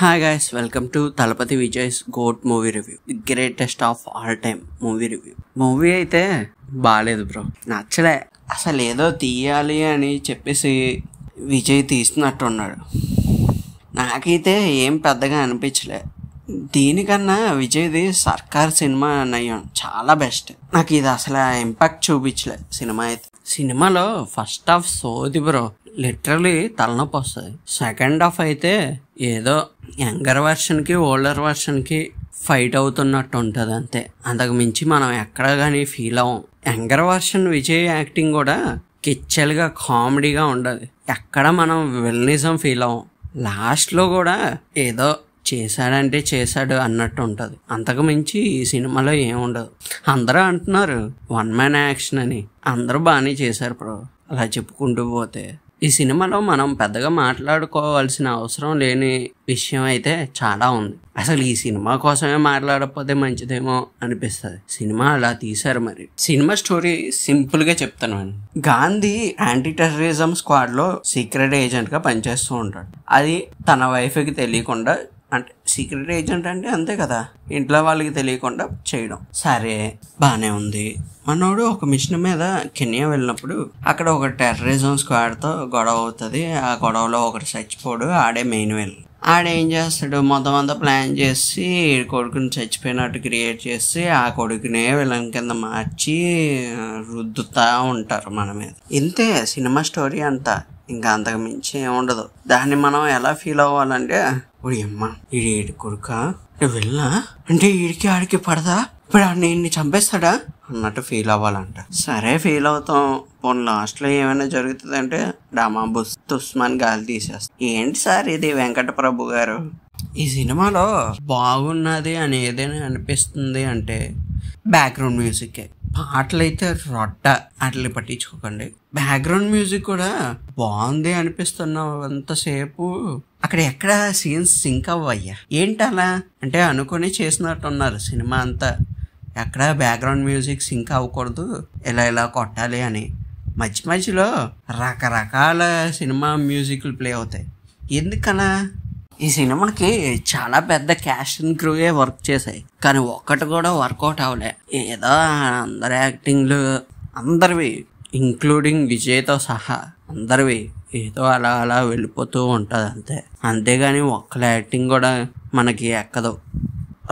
Hi guys, welcome to Thalapathy Vijay's GOAT movie review, the greatest of all time movie review. Movie అయితే బాగాలేదు bro, నచ్చలే అసలు. ఏదో తీయాలి అని చెప్పేసి విజయ్ తీస్తున్నట్టున్నాడు. నాకైతే ఏం పెద్దగా అనిపించలే. దీనికన్నా విజయ్ది సర్కార్ సినిమా నయ్యం చాలా బెస్ట్. నాకు ఇది అసలు ఇంపాక్ట్ చూపించలే సినిమా అయితే. సినిమాలో ఫస్ట్ హాఫ్ సోది బ్రో, లిటరలీ తలనొప్పి వస్తుంది. సెకండ్ హాఫ్ అయితే ఏదో యంగర్ వర్షన్కి ఓల్డర్ వర్షన్కి ఫైట్ అవుతున్నట్టు ఉంటుంది అంతే. అంతకు మించి మనం ఎక్కడ కానీ ఫీల్ అవ్వం. యంగర్ వర్షన్ విజయ్ యాక్టింగ్ కూడా కిచ్చల్గా కామెడీగా ఉండదు. ఎక్కడ మనం విలనిజం ఫీల్ అవ్వం. లాస్ట్లో కూడా ఏదో చేశాడంటే చేశాడు అన్నట్టు ఉంటుంది. అంతకు మించి ఈ సినిమాలో ఏముండదు. అందరూ అంటున్నారు వన్ మ్యాన్ యాక్షన్ అని, అందరూ బాగానే చేశారు బ్రో. అలా చెప్పుకుంటూ పోతే ఈ సినిమాలో మనం పెద్దగా మాట్లాడుకోవాల్సిన అవసరం లేని విషయం అయితే చాలా ఉంది. అసలు ఈ సినిమా కోసమే మాట్లాడకపోతే మంచిదేమో అనిపిస్తుంది. సినిమా అలా తీశారు. మరి సినిమా స్టోరీ సింపుల్ గా చెప్తాను. గాంధీ యాంటీ టెర్రరిజం స్క్వాడ్ లో సీక్రెట్ ఏజెంట్ గా పనిచేస్తూ ఉంటాడు. అది తన వైఫ్ కి తెలియకుండా, అంటే సీక్రెట్ ఏజెంట్ అంటే అంతే కదా, ఇంట్లో వాళ్ళకి తెలియకుండా చేయడం. సరే బాగానే ఉంది. మనోడు ఒక మిషన్ మీద కెన్యా వెళ్ళినప్పుడు అక్కడ ఒక టెర్రరిజం స్క్వాడ్తో గొడవ అవుతుంది. ఆ గొడవలో ఒకటి చచ్చిపోడు, ఆడే మెయిన్ వెళ్ళి ఆడేం చేస్తాడు, మొత్తం అంతా ప్లాన్ చేసి కొడుకుని చచ్చిపోయినట్టు క్రియేట్ చేసి ఆ కొడుకునే విలన్ కింద మార్చి రుద్దుతా ఉంటారు మన మీద. ఇంతే సినిమా స్టోరీ అంతా. ఇంకా అంతకు మించి ఏముండదు. దాన్ని మనం ఎలా ఫీల్ అవ్వాలంటే, అమ్మ ఈడి కొడుక వెళ్ళా అంటే ఈడికి ఆడికి పడదా, ఇప్పుడు ఆడిని చంపేస్తాడా అన్నట్టు ఫీల్ అవ్వాలంట. సరే ఫీల్ అవుతాం. పోనీ లాస్ట్ లో ఏమైనా జరుగుతుంది అంటే డామా బుస్ తుస్మాన్ గాలి తీసేస్తా. ఏంటి సార్ ఇది వెంకట ప్రభు గారు? ఈ సినిమాలో బాగున్నది అని ఏదైనా అనిపిస్తుంది అంటే బ్యాక్గ్రౌండ్ మ్యూజిక్. పాటలు అయితే రొట్ట, వాటిని పట్టించుకోకండి. బ్యాక్గ్రౌండ్ మ్యూజిక్ కూడా బాగుంది అనిపిస్తున్నంతసేపు అక్కడ ఎక్కడ సీన్స్ సింక్ అవ్వయ్యా. ఏంటి అలా అంటే అనుకుని చేసినట్టున్నారు సినిమా అంతా. ఎక్కడ బ్యాక్గ్రౌండ్ మ్యూజిక్ సింక్ అవ్వకూడదు, ఇలా కొట్టాలి అని. మధ్య మధ్యలో రకరకాల సినిమా మ్యూజిక్లు ప్లే అవుతాయి. ఎందుకలా? ఈ సినిమాకి చాలా పెద్ద క్యాస్ట్ అండ్ క్రూయే వర్క్ చేశాయి, కానీ ఒక్కటి కూడా వర్కౌట్ అవ్వలే. ఏదో అందరి యాక్టింగ్లు అందరివి, ఇంక్లూడింగ్ విజయ్తో సహా అందరివి ఏదో అలా వెళ్ళిపోతూ ఉంటుంది అంతే. అంతేగాని ఒక్కల యాక్టింగ్ కూడా మనకి ఎక్కదు.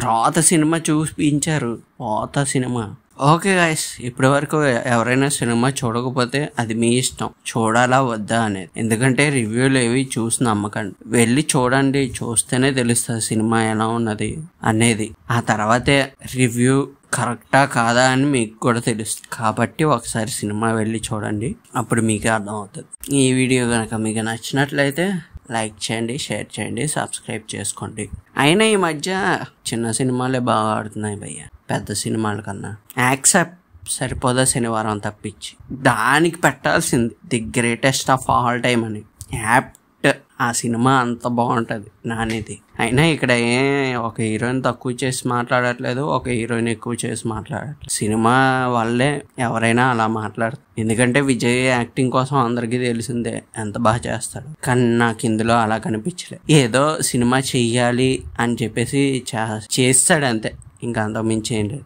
రాత సినిమా చూపించారు, రాత సినిమా. ఓకే గైస్, ఇప్పటి వరకు ఎవరైనా సినిమా చూడకపోతే అది మీ ఇష్టం, చూడాలా వద్దా అనేది. ఎందుకంటే రివ్యూలు ఏవి చూసి నమ్మకండి, వెళ్ళి చూడండి. చూస్తేనే తెలుస్తుంది సినిమా ఎలా ఉన్నది అనేది. ఆ తర్వాతే రివ్యూ కరెక్టా కాదా అని మీకు కూడా తెలుస్తుంది. కాబట్టి ఒకసారి సినిమా వెళ్ళి చూడండి, అప్పుడు మీకే అర్థం అవుతుంది. ఈ వీడియో కనుక మీకు నచ్చినట్లయితే లైక్ చేయండి, షేర్ చేయండి, సబ్స్క్రైబ్ చేసుకోండి. అయినా ఈ మధ్య చిన్న సినిమాలే బాగా ఆడుతున్నాయి భయ్య, పెద్ద సినిమాల కన్నా. యాక్సెప్ట్ సరిపోదా శనివారం తప్పించి, దానికి పెట్టాల్సింది the greatest of all time అని. యాప్ట్ ఆ సినిమా అంత బాగుంటుంది నానేది. అయినా ఇక్కడ ఒక హీరోయిన్ తక్కువ చేసి మాట్లాడట్లేదు, ఒక హీరోయిన్ ఎక్కువ చేసి మాట్లాడట్లేదు. సినిమా వల్లే ఎవరైనా అలా మాట్లాడతారు. ఎందుకంటే విజయ్ యాక్టింగ్ కోసం అందరికీ తెలిసిందే ఎంత బాగా చేస్తాడు. కానీ నాకు ఇందులో అలా కనిపించలేదు. ఏదో సినిమా చెయ్యాలి అని చెప్పేసి చేస్తాడు అంతే, ఇంకా అంతకు మించి ఏం లేదు.